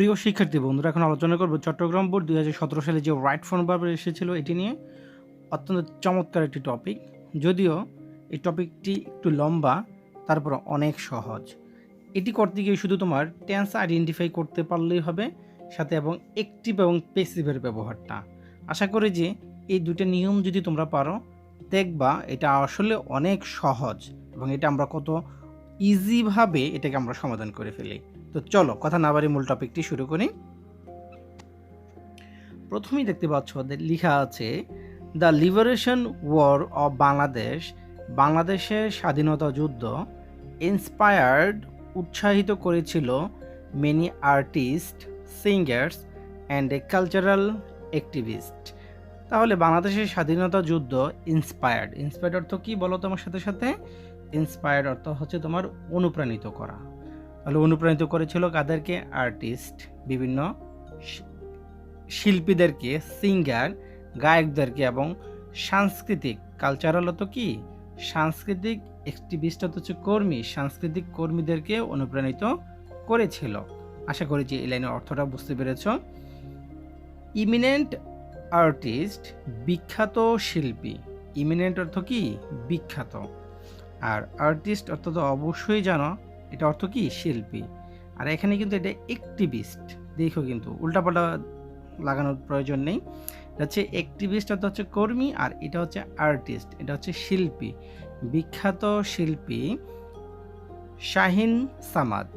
প্রিয় শিক্ষার্থী বন্ধুরা, এখন আলোচনা করব চট্টগ্রাম বোর্ড 2017 সালে যে রাইট ফর্ম ভার্ব এসেছিল এটি নিয়ে। অত্যন্ত চমৎকার একটি টপিক, যদিও এই টপিকটি একটু লম্বা, তারপর অনেক সহজ। এটি করতে গিয়ে শুধু তোমার টেন্স আইডেন্টিফাই করতে পারলেই হবে, সাথে এবং অ্যাক্টিভ এবং প্যাসিভের ব্যবহারটা। আশা করি যে এই দুটো নিয়ম যদি তোমরা পারো, দেখবা এটা আসলে অনেক সহজ এবং এটা আমরা কত ইজিভাবে এটাকে আমরা সমাধান করে ফেলি। তো চলো কথা না বাড়ি মূল টপিকটি শুরু করি। প্রথমেই দেখতে পাচ্ছ লেখা আছে the liberation war of Bangladesh, বাংলাদেশের স্বাধীনতা যুদ্ধ ইন্সপায়ার্ড উৎসাহিত করেছিল many artist, singers and a cultural activist. তাহলে বাংলাদেশের স্বাধীনতা যুদ্ধ ইন্সপায়ার্ড, ইন্সপায়ার্ড অর্থ কি বলো তোমার সাথে সাথে? ইন্সপায়ার্ড অর্থ হচ্ছে তোমার অনুপ্রাণিত করা। তাহলে অনুপ্রাণিত করেছিল কাদেরকে? আর্টিস্ট, বিভিন্ন শিল্পীদেরকে, সিঙ্গার গায়কদেরকে, এবং সাংস্কৃতিক কালচারাল তো কি সাংস্কৃতিক অ্যাক্টিভিস্ট হচ্ছে কর্মী, সাংস্কৃতিক কর্মীদেরকে অনুপ্রাণিত করেছিল। আশা করি যে এই লাইনের অর্থটা বুঝতে পেরেছ। ইমিনেন্ট আর্টিস্ট, বিখ্যাত শিল্পী। ইমিনেন্ট অর্থ কি? বিখ্যাত। আর আর্টিস্ট অর্থ তো অবশ্যই জানো, এটা অর্থ কি? শিল্পী। আর এখানে কিন্তু এটা অ্যাক্টিভিস্ট, দেখো কিন্তু উল্টাপাল্টা লাগানোর প্রয়োজন নেই। এটা হচ্ছে অ্যাক্টিভিস্ট অর্থ হচ্ছে কর্মী, আর এটা হচ্ছে আর্টিস্ট, এটা হচ্ছে শিল্পী। বিখ্যাত শিল্পী শাহিন সামাদ,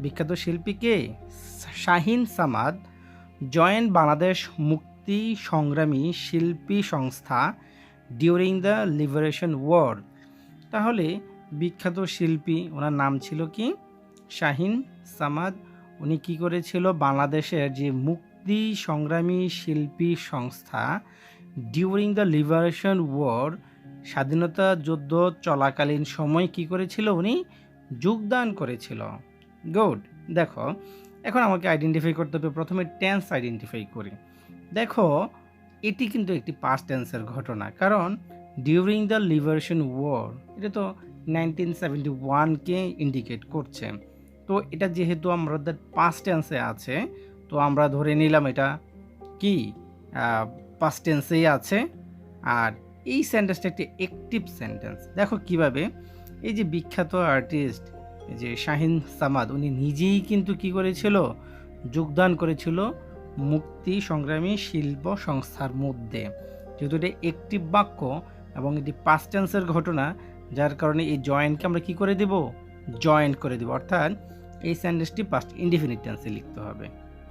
বিখ্যাত শিল্পী কে? শাহিন সামাদ জয়েন বাংলাদেশ মুক্তি সংগ্রামী শিল্পী সংস্থা ডিউরিং দ্য লিবারেশন ওয়ার। তাহলে বিখ্যাত শিল্পী, ওনার নাম ছিল কি? শাহিন সামাদ। উনি কি করেছিল? বাংলাদেশের যে মুক্তি সংগ্রামী শিল্পী সংস্থা ডিউরিং দ্য লিবারেশন ওয়ার, স্বাধীনতা যুদ্ধ চলাকালীন সময় কি করেছিল? উনি যোগদান করেছিল। গুড। দেখো এখন আমাকে আইডেন্টিফাই করতে হবে, প্রথমে টেন্স আইডেন্টিফাই করি। দেখো এটি কিন্তু একটি পাস্ট টেন্সের ঘটনা, কারণ ডিউরিং দ্য লিবারেশন ওয়ার এটা তো 1971কে ইন্ডিকেট করছে। তো এটা যেহেতু আমাদের পাস্ট টেন্সে আছে, তো আমরা ধরে নিলাম এটা কি পাস্ট টেন্সেই আছে। আর এই সেন্টেন্সটা একটি অ্যাক্টিভ সেন্টেন্স। দেখো কিভাবে, এই যে বিখ্যাত আর্টিস্ট এই যে শাহিন সামাদ, উনি নিজেই কিন্তু কি করেছিল? যোগদান করেছিল মুক্তি সংগ্রামী শিল্প সংস্থার মধ্যে। যেহেতু এটা অ্যাক্টিভ বাক্য এবং এটি পাস্ট টেন্সের ঘটনা, যার কারণে এই জয়েন্টকে আমরা কি করে দেব? জয়েন্ট করে দেব, অর্থাৎ এই সেন্টেন্সটি পাস্ট ইনডিফিনিট টেন্সে লিখতে হবে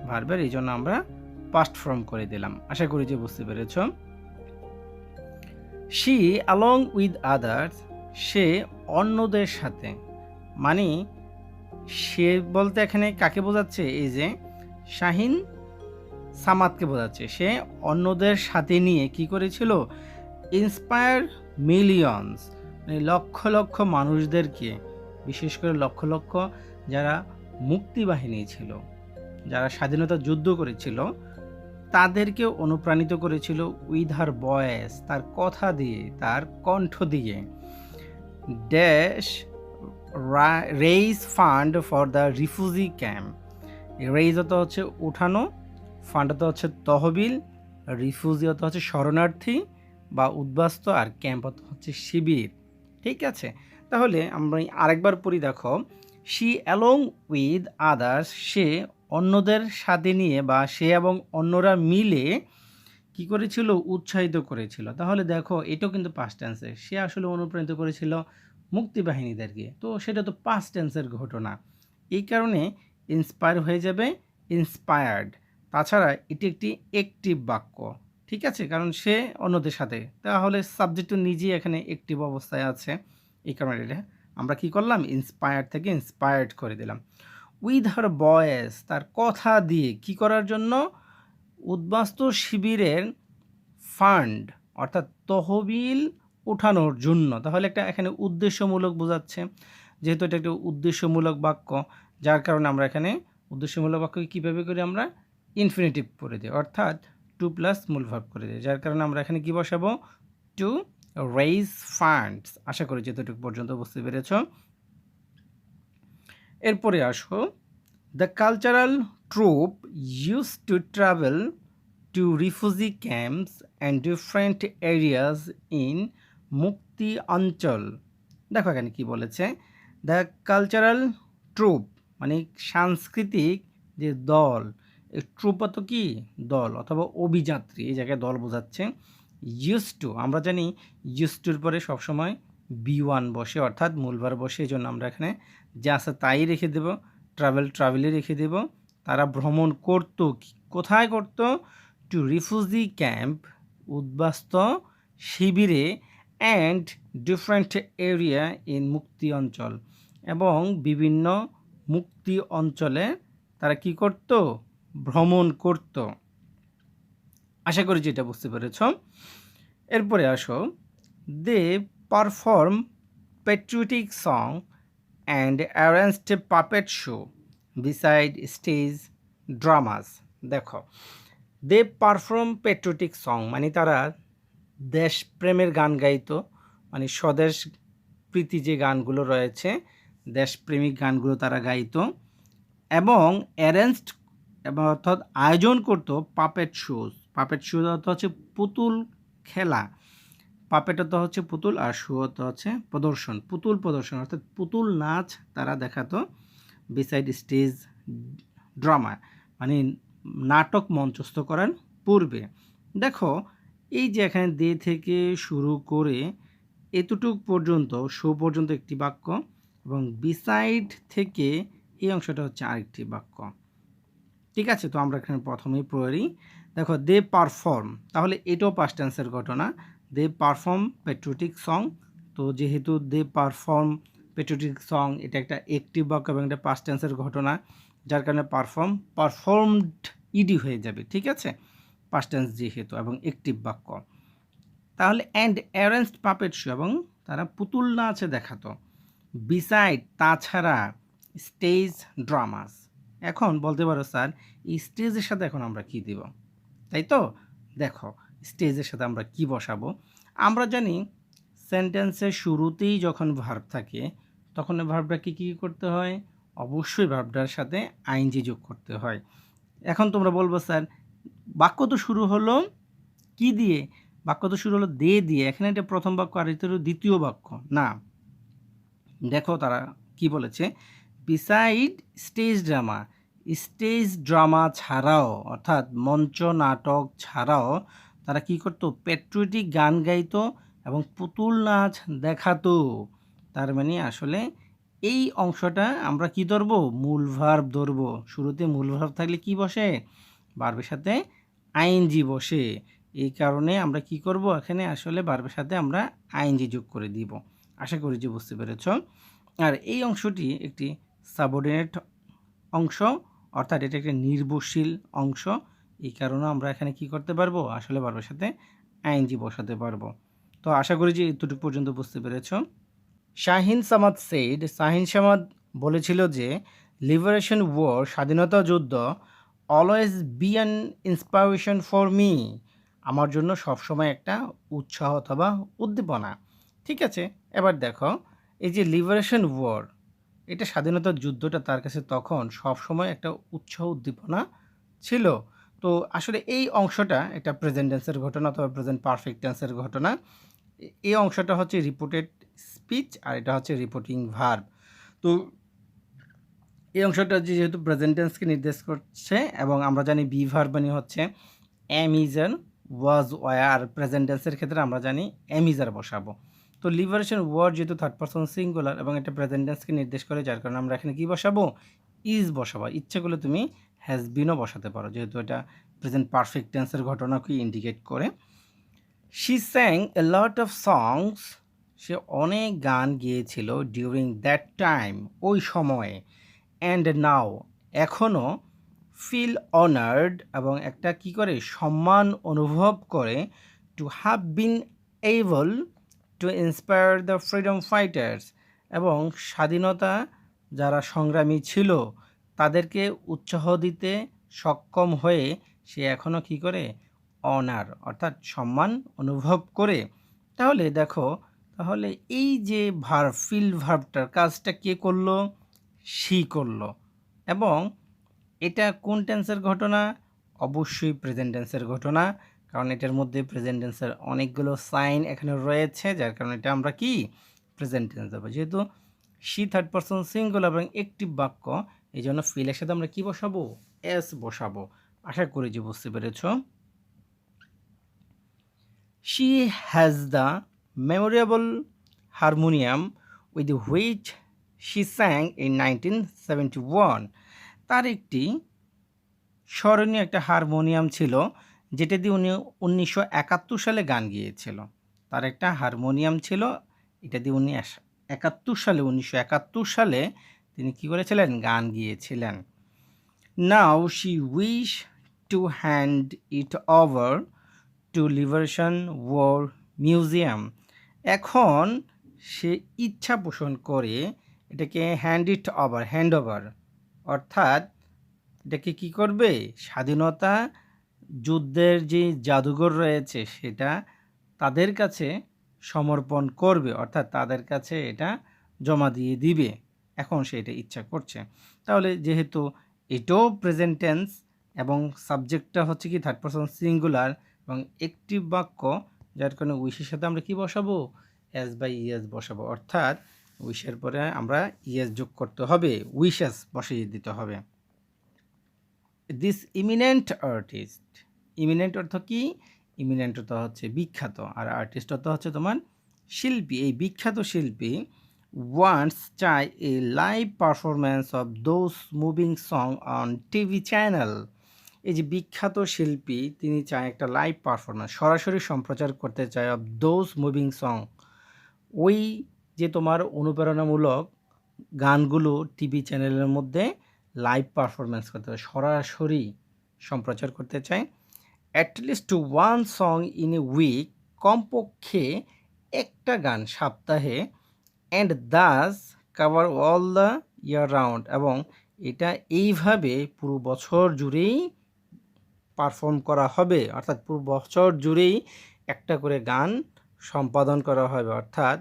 ভার্বের, এই জন্য আমরা পাস্ট ফর্ম করে দিলাম। আশা করি যে বুঝতে পেরেছ। শি অ্যালং উইথ আদার্স, সে অন্যদের সাথে, মানে সে বলতে এখানে কাকে বোঝাচ্ছে? এই যে শাহিন সামাদকে বোঝাচ্ছে। সে অন্যদের সাথে নিয়ে কি করেছিল? ইন্সপায়ার মিলিয়নস, মানে লক্ষ লক্ষ মানুষদেরকে, বিশেষ করে লক্ষ লক্ষ যারা মুক্তিবাহিনী ছিল, যারা স্বাধীনতা যুদ্ধ করেছিল, তাদেরকে অনুপ্রাণিত করেছিল উইথ হার ভয়েস, তার কথা দিয়ে, তার কণ্ঠ দিয়ে। Dash raise fund for the refugee camp. Raise তো হচ্ছে উঠানো, ফান্ড তো হচ্ছে তহবিল, রিফিউজি তো হচ্ছে শরণার্থী বা উদ্বাস্তু, আর ক্যাম্প হচ্ছে শিবির। ঠিক আছে, তাহলে আমরা আরেকবার পড়ি। দেখো শি অ্যালং উইথ আদার্স, সে অন্যদের সাথে নিয়ে বা সে এবং অন্যরা মিলে কি করেছিল? উৎসাহিত করেছিল। তাহলে দেখো এটাও কিন্তু পাস্ট টেন্সে, সে আসলে অনুপ্রাণিত করেছিল মুক্তিবাহিনীদেরকে, তো সেটা তো পাস্ট টেন্সের ঘটনা, এই কারণে ইন্সপায়ার হয়ে যাবে ইন্সপায়ার্ড। তাছাড়া এটি একটি অ্যাক্টিভ বাক্য, ঠিক আছে, কারণ সে অন্যদের সাথে, তাহলে সাবজেক্ট নিজেই এখানে অ্যাক্টিভ অবস্থায় আছে, এই কারণে এটা আমরা কি করলাম? ইন্সপায়ার্ড থেকে ইন্সপায়ার্ড করে দিলাম। উইথ হার ভয়েস, তার কথা দিয়ে, কি করার জন্য? উদ্বাস্তু শিবিরের ফান্ড অর্থাৎ তহবিল ওঠানোর জন্য। তাহলে একটা এখানে উদ্দেশ্যমূলক বোঝাচ্ছে, যেহেতু এটা একটা উদ্দেশ্যমূলক বাক্য, যার কারণে আমরা এখানে উদ্দেশ্যমূলক বাক্যকে কীভাবে করি? আমরা ইনফিনিটিভ করে দিই, অর্থাৎ টু প্লাস মূল ভার্ব করে দিই, যার কারণে আমরা এখানে কি বসাবো? Two raise funds. আশা করি যতটুকু পর্যন্ত বুঝতে পেরেছ। এরপরে আসো the cultural troop used to travel to refugee camps and different areas in মুক্তি অঞ্চল। দেখো এখানে কি বলেছে, দ্য কালচারাল ট্রুপ মানে সাংস্কৃতিক যে দল, এই ট্রুপ অত কি দল অথবা অভিযাত্রী, এই জায়গায় দল বোঝাচ্ছে। ইউজ টু, আমরা জানি ইউজ টুর পরে সবসময় বি1 বসে, অর্থাৎ মূল ভার্ব বসে, এই জন্য আমরা এখানে যা আছে তাই রেখে দেব, ট্রাভেলে রেখে দেব। তারা ভ্রমণ করত, কোথায় করত? টু রিফিউজি ক্যাম্প, উদ্বাস্তু শিবিরে, অ্যান্ড ডিফারেন্ট এরিয়া ইন মুক্তি অঞ্চল, এবং বিভিন্ন মুক্তি অঞ্চলে তারা কি করত? ভ্রমণ করত। আশা করি যেটা বুঝতে পেরেছ। এরপরে আসো, they perform patriotic song and arranged puppet show beside stage dramas. দেখো, দে পারফর্ম পেট্রিয়টিক সং মানে তারা দেশপ্রেমের গান গাইতো, মানে স্বদেশ প্রীতি যে গানগুলো রয়েছে, দেশপ্রেমিক গানগুলো তারা গাইতো, এবং অ্যারেঞ্জড এবং অর্থাৎ আয়োজন করতো পাপেট শোজ। পাপেট শোজ অর্থ হচ্ছে পুতুল খেলা, পাপেট অর্থ হচ্ছে পুতুল, আর শো অর্থ হচ্ছে প্রদর্শন, পুতুল প্রদর্শন অর্থাৎ পুতুল নাচ তারা দেখাতো বিসাইড স্টেজ ড্রামা মানে নাটক মঞ্চস্থ করার পূর্বে। দেখো এই যে এখানে দে থেকে শুরু করে এতটুক পর্যন্ত, শো পর্যন্ত একটি বাক্য, এবং বিসাইড থেকে এই অংশটা হচ্ছে আরেকটি বাক্য। ঠিক আছে, তো আমরা এখানে প্রথমেই পড়ি। দেখো, দে পারফর্ম, তাহলে এটাও পাস্ট টেন্সের ঘটনা। দে পারফর্ম পেট্রিয়টিক সং, তো যেহেতু দে পারফর্ম পেট্রিয়টিক সং এটা একটা অ্যাকটিভ বাক্য এবং একটা পাস্ট টেন্সের ঘটনা, যার কারণে পারফর্মড ইডি হয়ে যাবে। ঠিক আছে, পাস্ট টেন্স যেহেতু এবং অ্যাকটিভ বাক্য। তাহলে অ্যান্ড অ্যারেঞ্জড পাপেট শো, এবং তারা পুতুল নাচে দেখাতো, বিসাইড তাছাড়া, স্টেজ ড্রামাস। এখন বলতে পারো স্যার এই স্টেজের সাথে এখন আমরা কি দিব, তাই তো? দেখো স্টেজের সাথে আমরা কি বসাবো। আমরা জানি সেন্টেন্সের শুরুতেই যখন ভার্ব থাকে তখন ভার্বটাকে কী করতে হয়? অবশ্যই ভার্বটার সাথে আইএনজি যোগ করতে হয়। এখন তোমরা বলবো স্যার বাক্য তো শুরু হলো কি দিয়ে? বাক্য তো শুরু হলো দে দিয়ে, এখানে এটা প্রথম বাক্য আর এটা হলো দ্বিতীয় বাক্য না। দেখো তারা কি বলেছে, beside stage drama, stage drama ছাড়াও অর্থাৎ মঞ্চ নাটক ছাড়াও তারা কি করতো? পেট্রিয়টিক গান গাইতো এবং পুতুল নাচ দেখাতো। তার মানে আসলে এই অংশটা আমরা কি ধরবো? মূল ভার্ব ধরবো। শুরুতে মূল ভার্ব থাকলে কি বসে? ভার্বের সাথে আইএনজি বসে। এই কারণে আমরা কি করব? এখানে আসলে ভার্বের সাথে আমরা আইএনজি যোগ করে দিব। আশা করি যে বুঝতে পেরেছ। আর এই অংশটি একটি সাবঅর্ডিনেট অংশ, অর্থাৎ এটা একটি নির্ভরশীল অংশ। এই কারণে আমরা এখানে কি করতে পারবো? আসলে ভার্বের সাথে আইএনজি বসাতে পারবো। তো আশা করি যে এতটুকু পর্যন্ত বুঝতে পেরেছ। শাহিন সামাদ সেইড, শাহিন সামাদ বলেছিল যে লিবারেশন ওয়ার, স্বাধীনতা যুদ্ধ, always be an inspiration for me, আমার জন্য সবসময় একটা উৎসাহ অথবা উদ্দীপনা। ঠিক আছে, এবার দেখো এই যে লিবারেশন ওয়ার, এটা স্বাধীনতার যুদ্ধটা তার কাছে তখন সবসময় একটা উৎসাহ উদ্দীপনা ছিল। তো আসলে এই অংশটা একটা প্রেজেন্ট টেন্সের ঘটনা অথবা প্রেজেন্ট পারফেক্ট টেন্সের ঘটনা। এই অংশটা হচ্ছে রিপোর্টেড স্পিচ আর এটা হচ্ছে রিপোর্টিং ভার্ব। তো এই অংশটা যেহেতু প্রেজেন্ট টেন্সকে নির্দেশ করছে এবং আমরা জানি বি ভার্ব মানে হচ্ছে am is are, was, were. Present টেন্সের ক্ষেত্রে আমরা জানি এম ইজার বসাবো। তো লিবারেশন ওয়ার যেহেতু থার্ড পারসন সিঙ্গুলার এবং এটা প্রেজেন্ট টেন্সকে নির্দেশ করে, যার কারণে আমরা এখানে কি বসাবো? ইজ বসাবো। ইচ্ছে করলে তুমি হ্যাজ বিনও বসাতে পারো, যেহেতু এটা প্রেজেন্ট পারফেক্ট টেন্সের ঘটনাকে ইন্ডিকেট করে। শি স্যাং এ লট অফ সংস, সে অনেক গান গিয়েছিল ডিউরিং দ্যাট টাইম, ওই সময়ে। অ্যান্ড নাও, এখনও, ফিল অনার্ড, এবং একটা কি করে? সম্মান অনুভব করে, to have been able to inspire the freedom fighters, এবং স্বাধীনতা যারা সংগ্রামী ছিল তাদেরকে উৎসাহ দিতে সক্ষম হয়ে সে এখনও কি করে? অনার অর্থাৎ সম্মান অনুভব করে। তাহলে দেখো, তাহলে এই যে ভার্ব, ফিল ভার্বটার কাজটা কে করলো? শি করলো। এবং এটা কোন টেন্সের ঘটনা? অবশ্যই প্রেজেন্ট টেন্সের ঘটনা, কারণ এটার মধ্যে প্রেজেন্ট টেন্সের অনেকগুলো সাইন এখানে রয়েছে, যার কারণে এটা আমরা কি প্রেজেন্ট টেন্স দেবো। যেহেতু শি থার্ড পারসন সিঙ্গুলার এবং একটি বাক্য, এই জন্য ফিলের সাথে আমরা কি বসাবো? এস বসাবো। আশা করি যে বুঝতে পেরেছ। She has the memorable harmonium with which she স্যাং in 1971। তার একটি স্মরণীয় একটা হারমোনিয়াম ছিল, যেটা দিয়ে উনি 1971 সালে গান গিয়েছিল। তার একটা হারমোনিয়াম ছিল, এটা দিয়ে উনি 1971 সালে তিনি কী করেছিলেন? গান গিয়েছিলেন। Now she wish to hand it over to liberation war museum. এখন সে ইচ্ছা পোষণ করে এটাকে হ্যান্ড ওভার, অর্থাৎ এটাকে কি করবে? স্বাধীনতা যুদ্ধের যে জাদুঘর রয়েছে সেটা তাদের কাছে সমর্পণ করবে, অর্থাৎ তাদের কাছে এটা জমা দিয়ে দিবে। এখন সে এটা ইচ্ছা করছে। তাহলে যেহেতু এটাও প্রেজেন্ট টেন্স এবং সাবজেক্টটা হচ্ছে কি থার্ড পারসন সিঙ্গুলার এবং একটি বাক্য, যার কারণে উইশের সাথে আমরা কি বসাবো? এস বা ইএস বসাবো, অর্থাৎ উইশের পরে আমরা ইএস যোগ করতে হবে, উইশেস বসিয়ে দিতে হবে। দিস ইমিনেন্ট আর্টিস্ট, ইমিনেন্ট অর্থ কি? ইমিনেন্ট অর্থ হচ্ছে বিখ্যাত, আর আর্টিস্ট অর্থ হচ্ছে তোমার শিল্পী। এই বিখ্যাত শিল্পী ওয়ান্টস চায় a live performance of those moving song on TV channel. এই যে বিখ্যাত শিল্পী তিনি চায় একটা লাইভ পারফরম্যান্স, সরাসরি সম্প্রচার করতে চায় অফ দোজ মুভিং সং, ওই যে তোমার অনুপ্রেরণামূলক গানগুলো টিভি চ্যানেলের মধ্যে লাইভ পারফরমেন্স করতে চায়, সরাসরি সম্প্রচার করতে চায়। At least one song in a week, কমপক্ষে একটা গান সপ্তাহে, and thus cover all the year round, এবং এটা এইভাবে পুরো বছর জুড়েই পারফর্ম করা হবে, অর্থাৎ পুরো বছর জুড়েই একটা করে গান সম্পাদন করা হবে, অর্থাৎ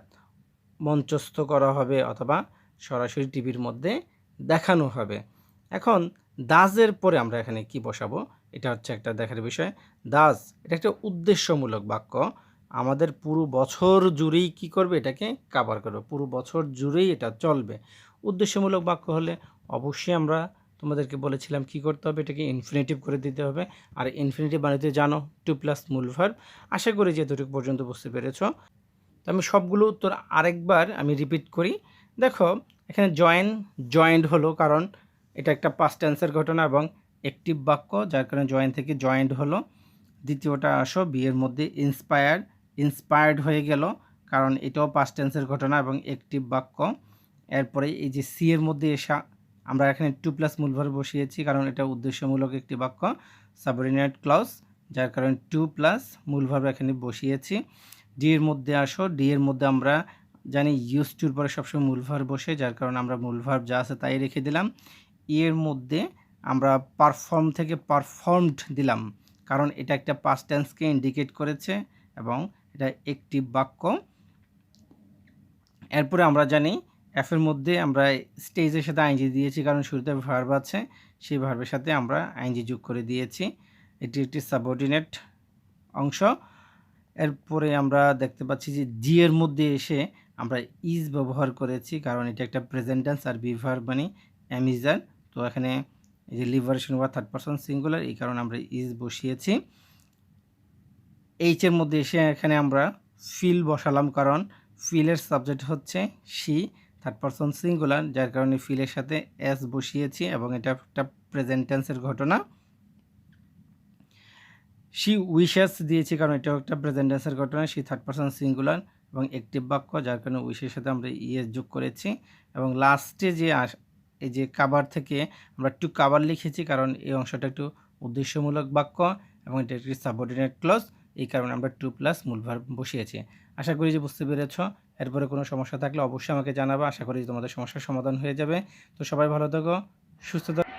মঞ্চস্থ করা হবে অথবা সরাসরি টিভির মধ্যে দেখানো হবে। এখন দাসের পরে আমরা এখানে কি বসাবো? এটা হচ্ছে একটা দেখার বিষয়। দাস এটা একটা উদ্দেশ্যমূলক বাক্য, আমাদের পুরো বছর জুড়েই কি করবে? এটাকে কাভার করবে, পুরো বছর জুড়েই এটা চলবে। উদ্দেশ্যমূলক বাক্য হলে অবশ্যই আমরা তোমাদেরকে বলেছিলাম কি করতে হবে? এটাকে ইনফিনিটিভ করে দিতে হবে, আর ইনফিনিটিভ বানাতে জানো টু প্লাস মূল ভার্ব। আশা করি যে এতটুকু পর্যন্ত বুঝতে পেরেছো। তো আমি সবগুলো উত্তর আরেকবার আমি রিপিট করি। দেখো এখানে জয়েন্ট হলো, কারণ এটা একটা পাস্ট টেন্সের ঘটনা এবং অ্যাকটিভ বাক্য, যার কারণে জয়েন থেকে জয়েন্ট হলো। দ্বিতীয়টা আসো বিয়ের মধ্যে ইন্সপায়ার্ড হয়ে গেল, কারণ এটাও পাস্ট টেন্সের ঘটনা এবং অ্যাকটিভ বাক্য। এরপরে এই যে সি এর মধ্যে এসা আমরা এখানে টু প্লাস মূল ভার্ব বসিয়েছি, কারণ এটা উদ্দেশ্যমূলক একটি বাক্য, সাবঅর্ডিনেট ক্লজ, যার কারণে টু প্লাস মূল ভার্ব এখানে বসিয়েছি। ডি এর মধ্যে আসো, ডি এর মধ্যে আমরা জানি ইউজ টুর পরে সবসময় মূল ভার্ব বসে, যার কারণে আমরা মূল ভার্ব যা আছে তাই রেখে দিলাম। ই এর মধ্যে আমরা পারফর্ম থেকে পারফর্মড দিলাম, কারণ এটা একটা পাস্ট টেন্সকে ইন্ডিকেট করেছে এবং এটা অ্যাকটিভ বাক্য। এরপরে আমরা জানি এফের মধ্যে আমরা স্টেজের সাথে আইনজি দিয়েছি, কারণ শুরুতে ভার্ব আছে, সেই ভার্বের সাথে আমরা আইনজি যোগ করে দিয়েছি। এটি একটি সাবঅর্ডিনেট অংশ। এরপরে আমরা দেখতে পাচ্ছি যে জি এর মধ্যে এসে আমরা ইজ ব্যবহার করেছি, কারণ এটা একটা প্রেজেন্ট টেন্স আর বি ভার্ব মানে অ্যামিজার। তো এখানে এই যে liberation war third person singular, এই কারণে আমরা ইজ বসিয়েছি। এইচ এর মধ্যে এসে এখানে আমরা ফিল বসালাম, কারণ ফিলের সাবজেক্ট হচ্ছে শি থার্ড পারসন সিঙ্গুলার, যার কারণে ফিলের সাথে এস বসিয়েছি এবং এটা একটা প্রেজেন্ট টেন্সের ঘটনা। শি উইশেস দিয়েছি, কারণ এটাও একটা প্রেজেন্ট টেন্সের ঘটনা, শি থার্ড পারসন সিঙ্গুলার এবং অ্যাকটিভ বাক্য, যার কারণে উইশের সাথে আমরা ইএস যোগ করেছি। এবং লাস্টে যে এই যে কাভার থেকে আমরা টু কাভার লিখেছি, কারণ এই অংশটা একটু উদ্দেশ্যমূলক বাক্য এবং এটা একটি সাবঅর্ডিনেট ক্লজ, এই কারণে আমরা টু প্লাস মূল ভার্ব বসিয়েছি। আশা করি যে বুঝতে পেরেছ। এরপরে কোনো সমস্যা থাকলে অবশ্যই আমাকে জানাবে, আশা করি তোমাদের সমস্যার সমাধান হয়ে যাবে। তো সবাই ভালো থাকো, সুস্থ থাকো।